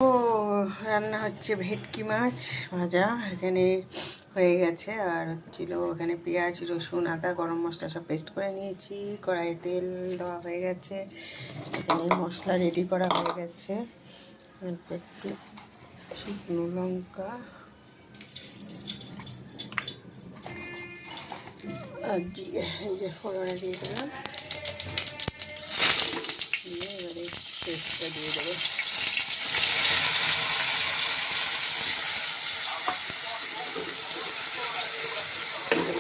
ও রান্না হচ্ছে ভেটকি মাছ ভাজা। এখানে হয়ে গেছে। আর হচ্ছিল এখানে পেঁয়াজ, রসুন, আদা, গরম মশলা সব পেস্ট করে নিয়েছি। কড়াইয়ে তেল দেওয়া হয়ে গেছে। এখানে মশলা রেডি করা হয়ে গেছে। অল্প একটু শুকনো লঙ্কা আর জিরে, এই যে ফোড়নে দিয়ে দিলাম। দিয়ে এবারে পেস্টটা দিয়ে দেবো।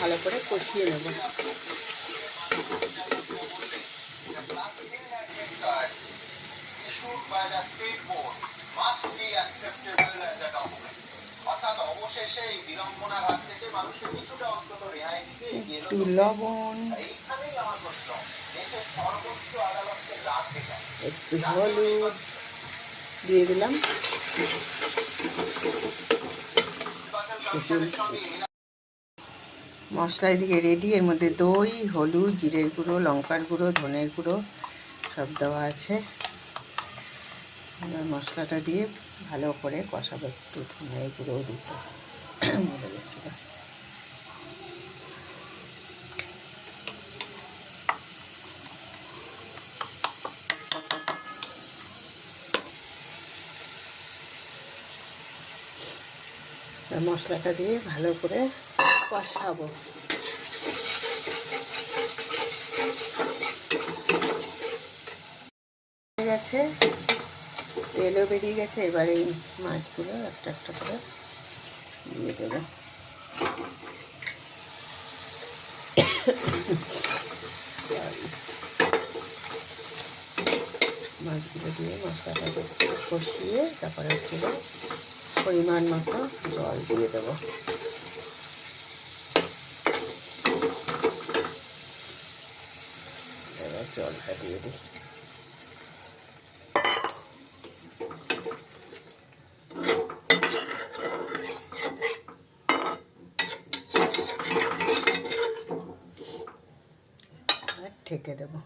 ভালো করে কষিয়ে নেব। একটু লবণ, একটু হলুদ দিয়ে দিলাম। মশলা এদিকে রেডি। এর মধ্যে দই, হলুদ, জিরের গুঁড়ো, লঙ্কার গুঁড়ো, ধনের গুঁড়ো সব দেওয়া আছে। এবার মশলাটা দিয়ে ভালো করে কষাবো। একটু ধনের গুঁড়ো দিতে ভুলে গেছিলাম। মশলাটা দিয়ে ভালো করে কষাবো। হয়ে গেছে, তেলও বেরিয়ে গেছে। এবার এই মাছগুলো একটা একটা করে দিয়ে দেবো। মাছগুলো দিয়ে মশলাটা কষিয়ে তারপরে হচ্ছে পরিমাণ মতো জল দিয়ে দেবো। এবার জলটা দিয়ে দিই। ঢেকে দেবো।